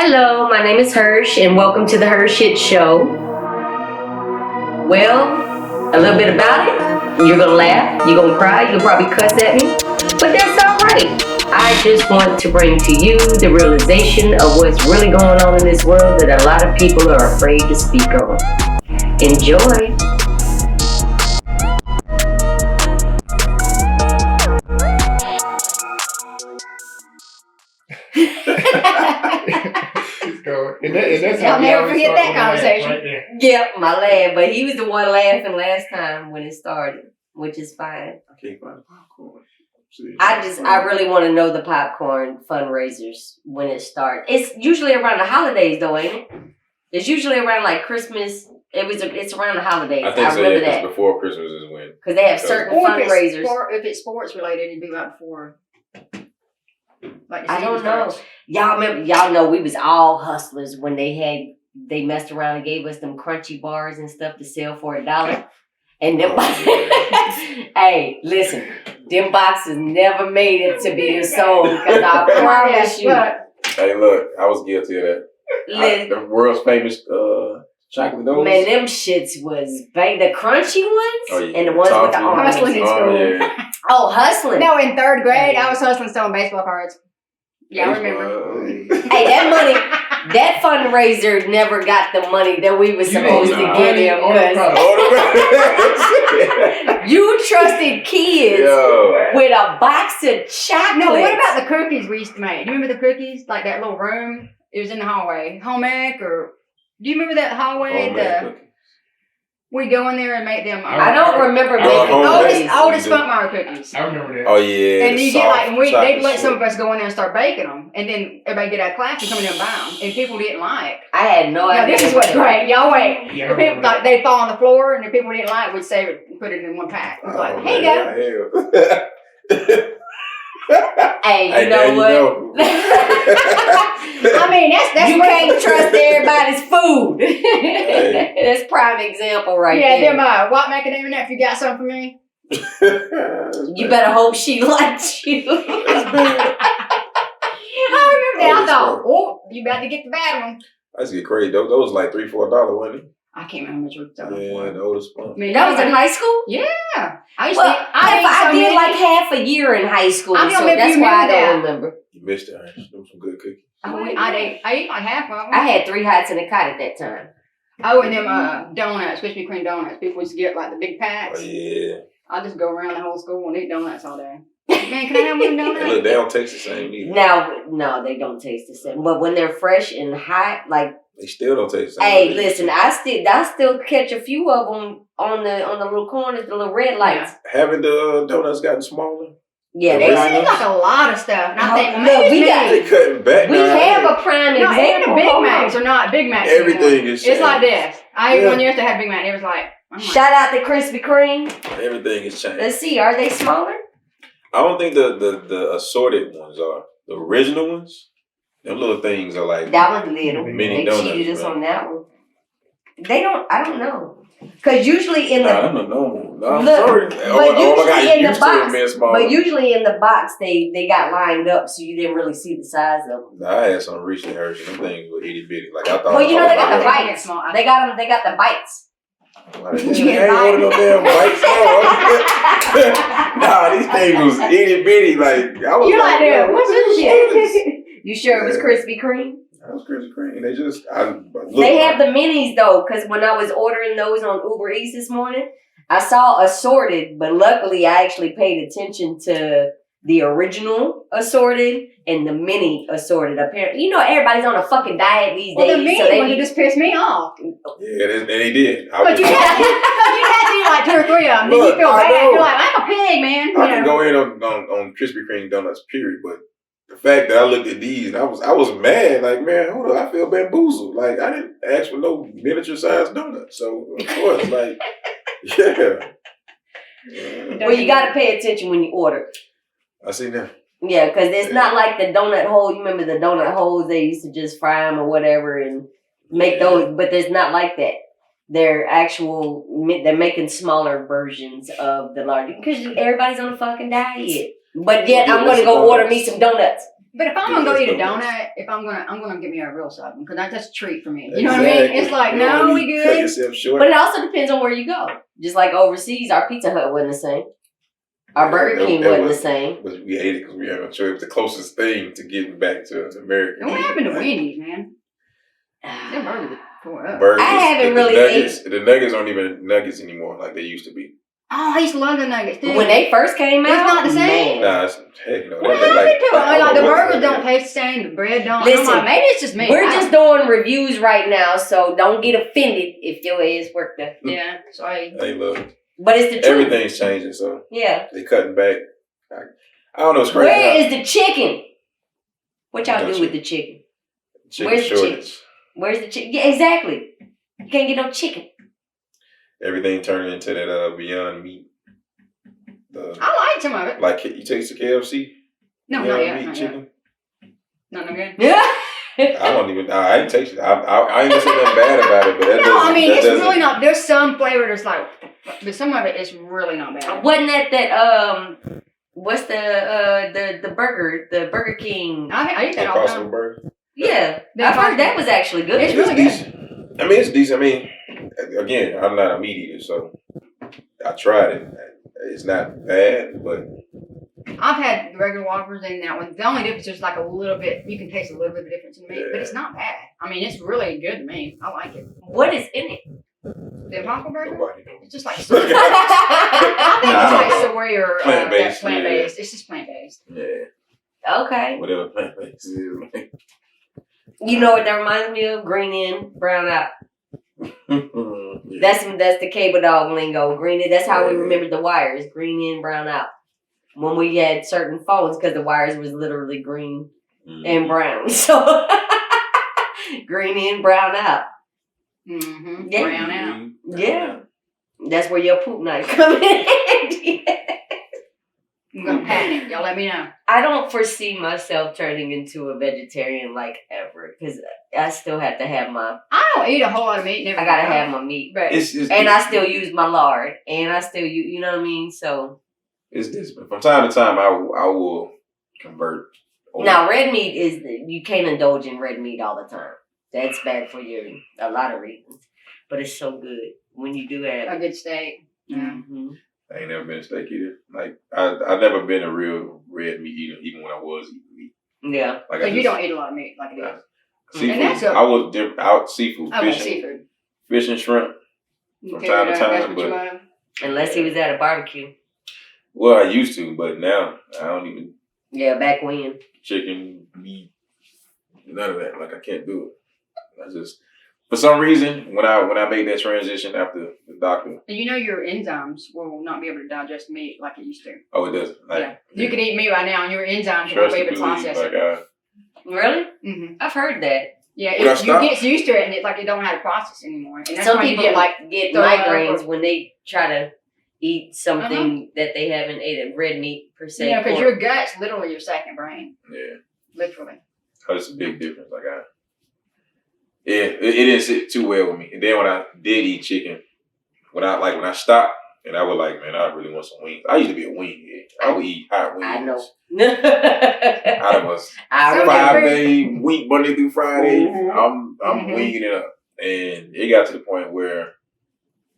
Hello, my name is Hersh, and welcome to the HERshyt Show. Well, a little bit about it. You're gonna laugh, you're gonna cry, you'll probably cuss at me, but that's alright. I just want to bring to you the realization of what's really going on in this world that a lot of people are afraid to speak on. Enjoy. I'll never forget that conversation. Right yep, my laugh. But he was the one laughing last time when it started, which is fine. I can't find the popcorn. I really want to know the popcorn fundraisers when it starts. It's usually around the holidays, though, ain't it? It's usually around like Christmas. It's around the holidays. I think so. Remember Yeah, that before Christmas is when. because they have certain fundraisers. If it's sports related, it'd be right before. Like I don't know. Y'all remember? Y'all know we was all hustlers when they messed around and gave us them crunchy bars and stuff to sell for $1. And them hey, listen, them boxes never made it to be sold because I promise you. Hey, look, I was guilty of that. The world's famous chocolate donuts. Man, them shits was the crunchy ones and the ones with the hustling in school. Yeah. Oh, hustling. No, in 3rd grade, I was hustling selling baseball cards. Yeah, I remember. Hey, that money, that fundraiser never got the money that we were supposed to get him because you trusted kids with a box of chocolate. No, what about the cookies we used to make? Do you remember the cookies? Like that little room? It was in the hallway. Home ec or... Do you remember that hallway? We go in there and make them. I don't remember making oldest Spunkmeyer cookies. I remember that. Oh yeah. And you get like, they'd let some of us go in there and start baking them, and then everybody get out of class and come in there and buy them, and people didn't like. I had no idea. Now this is what's great. Y'all wait. Yeah, the people like they'd fall on the floor, and the people didn't like we'd save it and put it in one pack. It was like, here you go. Hey, you know what? I mean, that's you can't trust everybody's food. That's prime example right there. Yeah, them white macadamia nuts. You got something for me? You better hope she likes you. I remember that. I thought, oh, you about to get the bad one. I used to get crazy. Those was like $3-4, wasn't it? I can't remember what you were talking about. Yeah, the oldest one. I mean, that was in high school? Yeah. I did like half a year in high school, so that's why I don't remember. You missed it. Those some good cookies. I ate like half of them. I had 3 hots and a cot at that time. Oh, and them donuts, Krispy Kreme donuts. People used to get like the big packs. Oh, yeah. I just go around the whole school and eat donuts all day. Man, can I have one donut? Look, they don't taste the same either. No, they don't taste the same. But when they're fresh and hot, like they still don't taste the same. Hey, listen, I still catch a few of them on the little corners, the little red lights. Haven't the donuts gotten smaller? Yeah, they seem like a lot of stuff. And I think, they cutting back. We have a prime example. Even the Big Macs are not Big Macs. Everything is. It's like this. I ate one yesterday had Big Mac. It was like. Shout out to Krispy Kreme. Everything is changed. Let's see, are they smaller? I don't think the assorted ones are. The original ones, them little things are like that one's little. Mini they donuts, cheated us on that one. I don't know. Because usually in the I don't know. But usually in the box they got lined up so you didn't really see the size of them. I had some recent Hershey. Them things were itty bitty. Like I thought. Well, you know they got the bites. They got the bites. I ain't ordered no damn bites. Nah, these things was itty bitty. Like I was. You like that? What's this shit? You sure it was Krispy Kreme? That was Krispy Kreme. They just they have the minis though, because when I was ordering those on Uber Eats this morning, I saw assorted, but luckily I actually paid attention to the original assorted and the mini assorted. Apparently, everybody's on a fucking diet these days. The mini one just pissed me off. Yeah, and they did. But you had to eat like 2 or 3 of them. Then you feel bad. You're like, I'm a pig, man. I can go in on Krispy Kreme donuts, period. But the fact that I looked at these and I was mad. Like, man, hold on, I feel bamboozled. Like, I didn't ask for no miniature sized donuts. So of course, like, yeah. Well, you got to pay attention when you order. I see now. Yeah, because it's not like the donut hole. You remember the donut holes? They used to just fry them or whatever and make those. But there's not like that. They're making smaller versions of the larger. Because everybody's on a fucking diet. But yet, I'm going to go order me some donuts. But if I'm gonna go eat a donut, I'm gonna get me a real size one because that's a treat for me. You know what I mean? It's like, no, we good. Cut yourself short. But it also depends on where you go. Just like overseas, our Pizza Hut wasn't the same. Our Burger King wasn't the same. But we ate it because we had no choice. It was the closest thing to getting back to America. And what happened to Wendy's, man? Them burgers are tore up. Burgers, I haven't really the nuggets aren't even nuggets anymore like they used to be. Oh, I used to love the nuggets too. When they first came out, it's not the same. Nah, it's heck no. What happened to it? Like the burgers don't taste the same. The bread don't. Listen, I'm like, maybe it's just me. We're just doing reviews right now, so don't get offended if your ass worked there. Yeah, sorry. Hey, look. But it's the truth. Everything's changing, so yeah, they cutting back. I don't know. It's crazy. Where is the chicken? What y'all do Chicken. with the chicken? Chicken Where's the shortage. chicken? Where's the chicken? Yeah, exactly. You can't get no chicken. Everything turning into that Beyond Meat. I like some of it. Like you taste the KFC? No, Beyond not yet. Meat Not chicken? yet. No good. Yeah. I don't even. I ain't taste it. I ain't gonna say nothing bad about it, but that No, I mean that it's doesn't- really not. There's some flavor that's like, but some of it is really not bad. Wasn't that what's the burger, the Burger King? I eat that all the Impossible time. Burger. Yeah, The I've heard Impossible- that was actually good. It's really decent. I mean, it's decent. I mean, again, I'm not a meat eater, so I tried it. It's not bad, but I've had the regular Whoppers and that one. The only difference is like a little bit. You can taste a little bit of the difference in meat, but it's not bad. I mean, it's really good to me. I like it. What is in it? The Impossible Burger. nobody knows. It's just like soy. I think it's like soy or Plant-based, plant-based. It's just plant-based. Yeah, Okay. whatever plant-based is. You know what that reminds me of? Green in, brown out. Yeah. That's the cable dog lingo. Green in. That's how we remembered the wires. Green in, brown out. When we had certain phones, because the wires was literally green and brown. So green in, brown out. Mm-hmm. Yeah. Brown out. Yeah. That's where your poop night come in. I'm gonna patent it. Y'all let me know. I don't foresee myself turning into a vegetarian like ever, because I still have to have my. I don't eat a whole lot of meat. Never I gotta mind. have my meat, But and I still use my lard, and I still use. You know what I mean? So It's this, but from time to time, I will convert. over. now red meat is you can't indulge in red meat all the time. That's bad for you a lot of reasons, but it's so good when you do have a good steak. Yeah. Mm-hmm. I ain't never been a steak eater. Like I've never been a real red meat eater, even when I was eating meat. Yeah. Like So you don't eat a lot of meat like it is. seafood. And that's I was out seafood, I like fishing, seafood. fish and shrimp. From time to time, That's what you but- love. Unless he was at a barbecue. Well, I used to, but now I don't even Yeah, back when. chicken, meat, none of that. Like I can't do it. I just for some reason when I made that transition after the doctor. And you know your enzymes will not be able to digest meat like it used to. Oh, it doesn't. Like, Yeah. You could eat meat right now and your enzymes won't trust be me, able to process like it. Really? Mm-hmm. I've heard that. Yeah, When I you stopped- get used to it and it's like you don't know how to process anymore. And that's Some why you people get like get throw up migraines or- when they try to eat something that they haven't ate, red meat per se. you know, because pork. your gut's literally your second brain. yeah. Literally. Oh, it's a big difference. Like it didn't sit too well with me. And then when I did eat chicken, when I stopped and I was like, man, I really want some wings. I used to be a wing head. I would eat hot wings. I know. Out of us I Some remember. 5-day week, Monday through Friday, Mhm. I'm Mhm. winging it up. And it got to the point where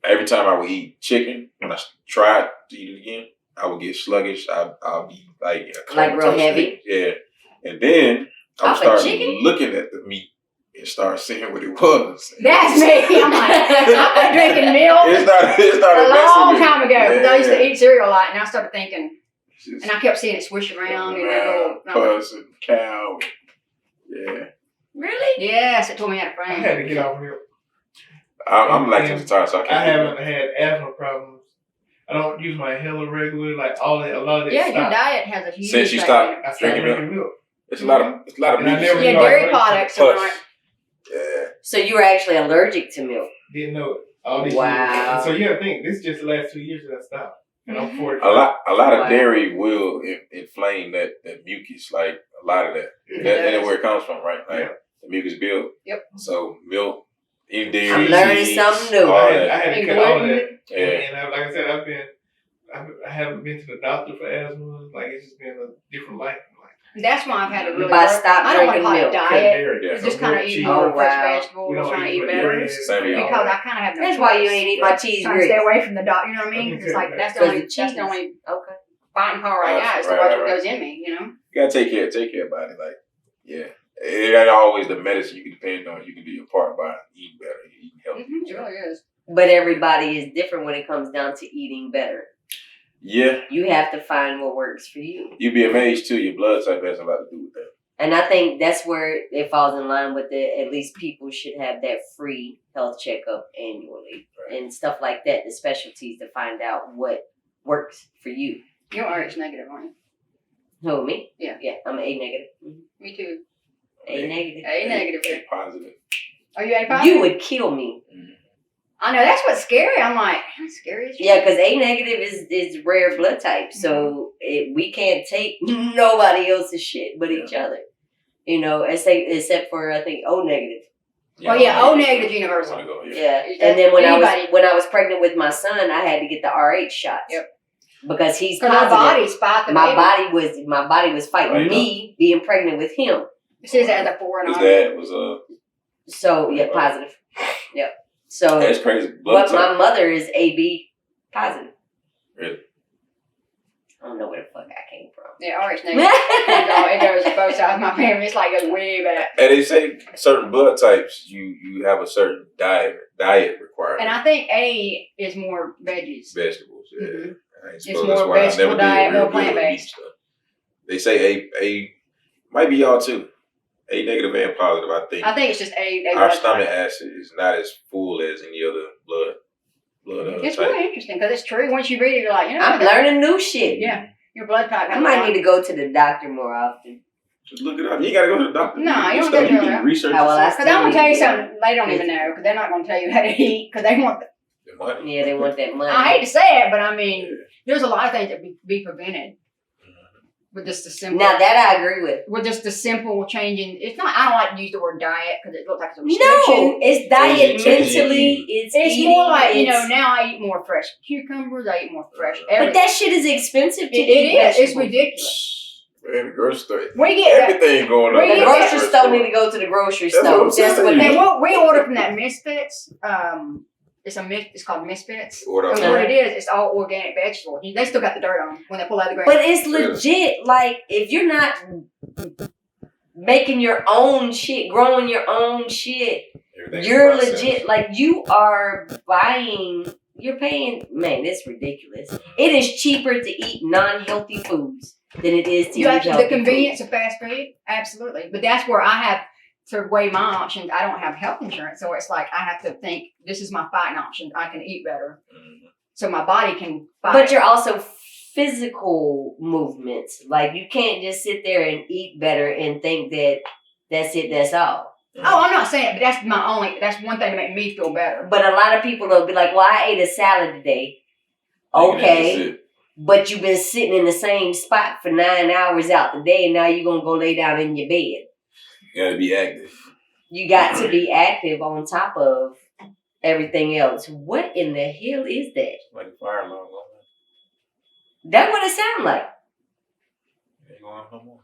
every time I would eat chicken, when I tried to eat it again, I would get sluggish. I'll be like in a Like real comatose heavy? state. Yeah. And then I would Off of start chicken? looking at the meat and start seeing what it was. That's me. I'm like, I've been drinking milk It started a messing long with me. time ago. Because I used to Yeah. eat cereal a lot and I started thinking, It's just and I kept seeing it swish around and that little. puss and cow. Yeah. Really? Yes, it told me I had a I friend. had to get off milk. I'm lactose intolerant, so I I can't. haven't had asthma problems. I don't use my inhaler regularly. Like a lot of that Yeah, your stopped. diet has a huge Since you effect stopped- on it. I stopped Drinking drinking milk. It's a lot of And I meat. never Yeah, knew I dairy was products are Puss. not. Yeah. So you were actually allergic to milk? Didn't know it all these Wow. years. And so you gotta think, this is just the last 2 years that I stopped. And I'm 40. A lot Wow. of dairy will inflame that mucus, like a lot of that. That's where it comes from, right? Like Yeah. the mucus build. Yep. So milk, any dairy. I'm learning cheese, something new. all I that. had to And cut all of that. gluten. Yeah. And like I said, I haven't been to the doctor for asthma. Like it's just been a different life. Like, That's why I've had to really By work. stop I don't want to drinking call it milk. diet. Yeah. It's just kind of eating Oh, more fresh wow. vegetables, We don't trying to eat eat better. grits. Same here. Because I kind of have no That's choice. why you ain't eat my cheese Trying to stay grits. away from the dog. You know what I mean? It's like that's the Because only the cheese. Okay. fighting power I got is to Right, watch right, what right. goes in me. You know. You gotta take care of body. Like, yeah. It ain't always the medicine you can depend on. You can do your part by eating better, eating healthy. It really is. But everybody is different when it comes down to eating better. Yeah. You have to find what works for you. You'd be amazed too. Your blood type has a lot to do with that. And I think that's where it falls in line with it. At least people should have that free health checkup annually and stuff like that. The specialties to find out what works for you. You're RH negative, aren't you? Who, me? Yeah. Yeah, I'm A negative. Me too. A negative. A negative. A positive. Are you A positive? You would kill me. I know that's what's scary. I'm like, that's scary as shit. Yeah, because A negative is rare blood type, so we can't take nobody else's shit but each other. You know, except for I think O negative. Oh yeah, O negative universal. Yeah, Is and that then when anybody? I was pregnant with my son, I had to get the RH shots. Yep. Because he's Because our positive. bodies fight the My baby. body was fighting Right. me being pregnant with him. It says that as a 4 and His all. dad was So yeah, positive. Yep. So that's crazy. Blood but type. my mother is AB positive. Really? I don't know where the fuck I came from. Yeah, RH negative. It goes to both sides of my family. It's like it goes way back. And they say certain blood types, you have a certain diet requirement. And I think A is more veggies. Vegetables, yeah. Mhm. I It's suppose more that's why I vegetable never did diet, real more good with plant-based. meat stuff. They say A might be y'all too. A negative and positive, I think. I think it's just A. Our stomach acid is not as full as any other blood It's type. really interesting because it's true. Once you read it, you're like, you know, I'm learning new shit. Yeah, your blood type. I might need to go to the doctor more often. Just look it up. You ain't gotta go to the doctor. No, you don't stuff gotta you do can that. research. How will I yourself. Because I'm gonna tell you something they don't even know because they're not gonna tell you how to eat because they want. The money. Yeah, they want that money. I hate to say it, but I mean, there's a lot of things that be prevented with just the simple. Now that I agree with. With just the simple changing. It's not. I don't like to use the word diet because it looks like it's a restriction. No, it's diet Changing mentally. It's It's more like, you know, it's- now I eat more fresh cucumbers. I eat more fresh But everything. that shit is expensive to It eat. is. It's vegetables. ridiculous. Man, the grocery store. We get that. Everything going on. We The in get grocery that. store need to go to the grocery That's store. what I'm That's saying. what And they what we order from that Misfits, it's called Misfits. What And up? what it is, it's all organic vegetables. They still got the dirt on when they pull out the ground. But it's legit. Like, if you're not making your own shit, growing your own shit, Everything's you're processed. legit. Like, you are buying, you're paying, man, it's ridiculous. It is cheaper to eat non-healthy foods than it is to You eat have healthy the convenience of fast food, absolutely. But that's where I have to weigh my options. I don't have health insurance, so it's like I have to think this is my fighting option. I can eat better, so my body can fight. But you're also physical movements. Like, you can't just sit there and eat better and think that that's it, that's all. Oh, I'm not saying it, but that's one thing to make me feel better. But a lot of people will be like, well, I ate a salad today. Okay. But you've been sitting in the same spot for 9 hours out the day, and now you're going to go lay down in your bed. You gotta be active. You got to be active on top of everything else. What in the hell is that? Like a fire alarm. That's what it sounds like. Ain't going no more.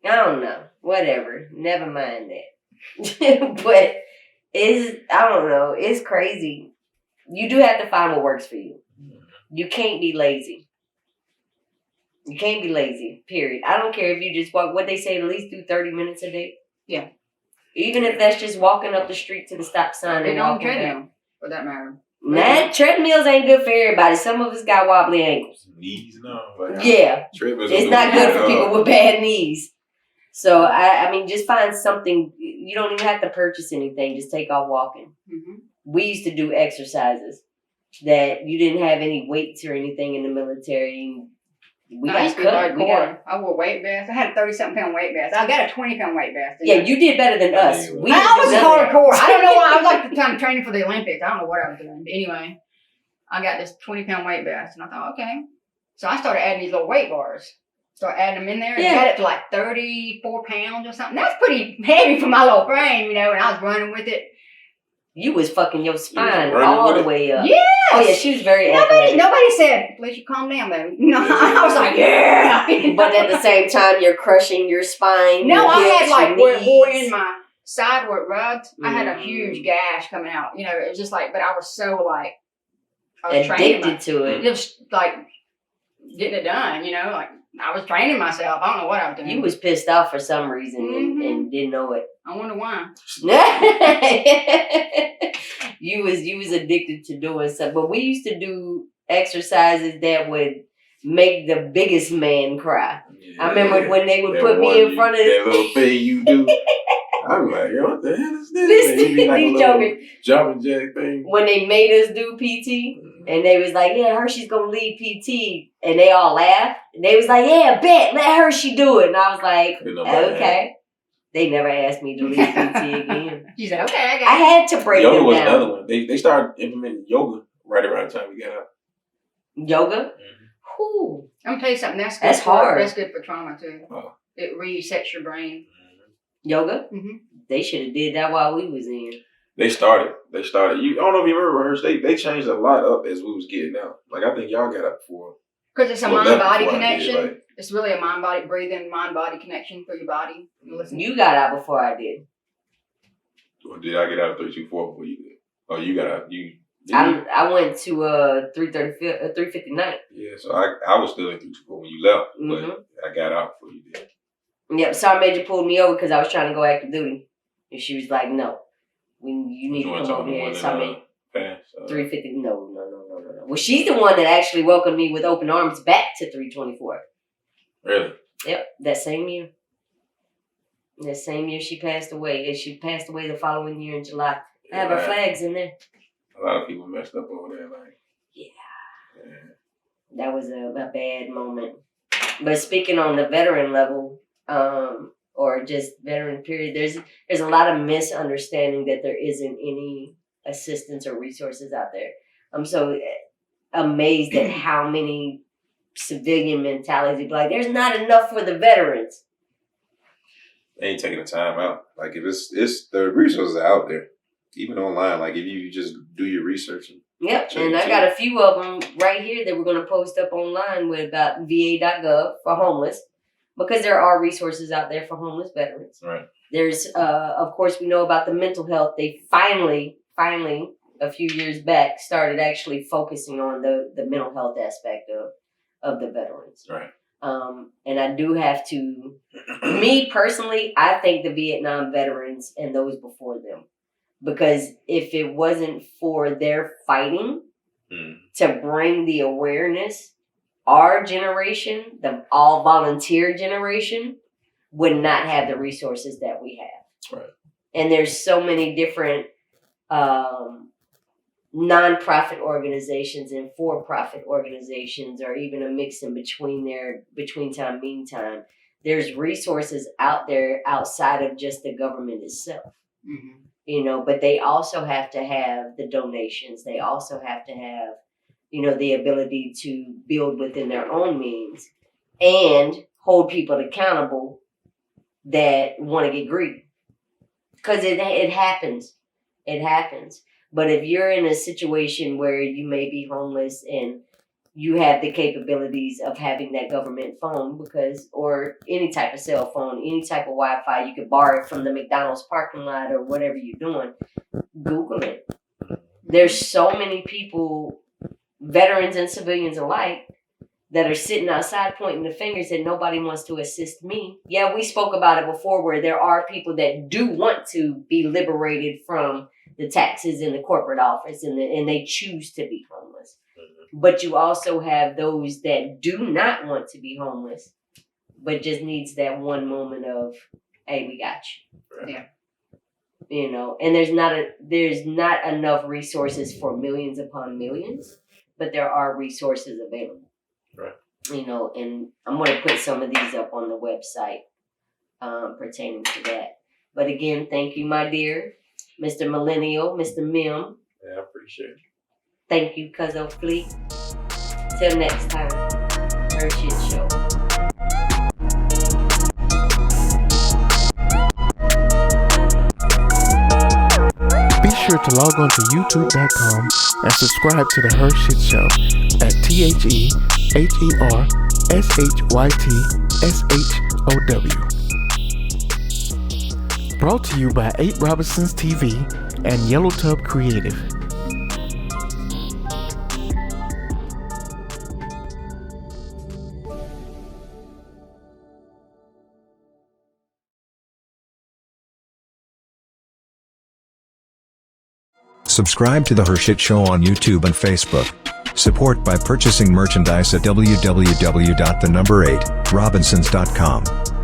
I don't know. Whatever. Never mind that. But I don't know. It's crazy. You do have to find what works for you. You can't be lazy. You can't be lazy, period. I don't care if you just walk, what they say, at least do 30 minutes a day. Yeah. Even if that's just walking up the street to the stop sign and And on the walking back. treadmill, for that matter. Nah, treadmills ain't good for everybody. Some of us got wobbly ankles. Knees and all. Like, Yeah. treadmills It's are not good for good. people with bad knees. So, I mean, just find something. You don't even have to purchase anything. Just take off walking. Mm-hmm. We used to do exercises that you didn't have any weights or anything in the military. We I got used to be cut. We got, I wore weight vests. I had a 30-something pound weight vest. I got a 20-pound weight vest. yeah, you did better than us. We I didn't was do none of that. hardcore. I don't know why. I was like the time training for the Olympics. I don't know what I was doing. But anyway, I got this 20-pound weight vest, and I thought, okay. So I started adding these little weight bars. Started adding them in there, and Yeah. got it to like 34 pounds or something. That's pretty heavy for my little frame, you know. And I was running with it. You was fucking your spine running all with the it? way up. Yes. Oh yeah, she was very athletic. Nobody said, "Felicia, calm down, baby." You know, I was like, "Yeah." But at the same time, you're crushing your spine. No, your I hips, had like your where knees. in my side where it rubbed, I had a huge gash coming out. You know, it was just like, but I was so like, I was training addicted to it. just like getting it done. You know, like I was training myself. I don't know what I was doing. You was pissed off for some reason and didn't know it. I wonder why. you was addicted to doing stuff. But we used to do exercises that would make the biggest man cry. Yeah, I remember when they would that put me in front of that little thing you do. I'm like, yo, what the hell is this? This Man, you be like a these little joking. jumping jack thing. When they made us do PT, and they was like, yeah, Hershey's gonna lead PT, and they all laughed. And they was like, yeah, bet, let Hershey do it. And I was like, okay. They never asked me to lead PT again. You said, okay, I got I had to break Yoga them was down. another one. They started implementing yoga right around the time we got out. Yoga? Whew. I'm gonna tell you something. That's hard. That's good for trauma too. Oh. It resets your brain. Yoga? Mm-hmm. They should have did that while we was in. They started. You, I don't know if you remember, Hersh. They changed a lot up as we was getting out. Like I think y'all got out before. Because it's a Well, mind-body before I did, connection. like- It's really a mind-body breathing, mind-body connection through your body. You listen. You got out before I did. Or did I get out of 324 before you did? Oh, you got out. You. did you? I went to 359. Yeah, so I was still in 324 when you left, Mhm. but I got out before you did. Yep, Sergeant Major pulled me over because I was trying to go active duty. And she was like, no. You need to want come over here. Sergeant pass? 350. No. Well, she's the one that actually welcomed me with open arms back to 324. Really? Yep, that same year. That same year she passed away. And she passed away the following year in July. I have her flags in there. A lot of people messed up over there. Like, Yeah. That was a bad moment. But speaking on the veteran level, or just veteran period, there's a lot of misunderstanding that there isn't any assistance or resources out there. I'm so amazed at how many civilian mentalities be like, there's not enough for the veterans. they ain't taking the time out. Like if it's the resources are out there, even online. Like if you just do your research. Yep, Check and it I too. got a few of them right here that we're going to post up online with about va.gov for homeless, because there are resources out there for homeless veterans. Right. There's, of course, we know about the mental health. They finally, a few years back, started actually focusing on the mental health aspect of the veterans. Right. And I do have to, me personally, I think the Vietnam veterans and those before them. Because if it wasn't for their fighting to bring the awareness, our generation, the all volunteer generation, would not have the resources that we have. Right. And there's so many different nonprofit organizations and for-profit organizations, or even a mix in between there, between time, meantime. There's resources out there outside of just the government itself. Mm-hmm. You know, but they also have to have the donations. They also have to have, you know, the ability to build within their own means and hold people accountable that want to get greedy. Because it happens. It happens. But if you're in a situation where you may be homeless and you have the capabilities of having that government phone, or any type of cell phone, any type of Wi-Fi, you could borrow it from the McDonald's parking lot or whatever you're doing, Google it. There's so many people, veterans and civilians alike, that are sitting outside pointing the fingers that nobody wants to assist me. Yeah, we spoke about it before, where there are people that do want to be liberated from the taxes in the corporate office and they choose to be homeless. But you also have those that do not want to be homeless, but just needs that one moment of, hey, we got you. Yeah. You know, and there's not enough resources for millions upon millions, but there are resources available. Right. You know, and I'm going to put some of these up on the website pertaining to that. But again, thank you, my dear, Mr. Millenial, Mr. Mim. Yeah, I appreciate it. Thank you, Cuzzo Fleet. Till next time, HERshyt Show. Be sure to log on to youtube.com and subscribe to the HERshyt Show at TheHershytShow. Brought to you by 8 Robinsons TV and Yellow Tub Creative. Subscribe to The HERshyt Show on YouTube and Facebook. Support by purchasing merchandise at www.8robinsons.com.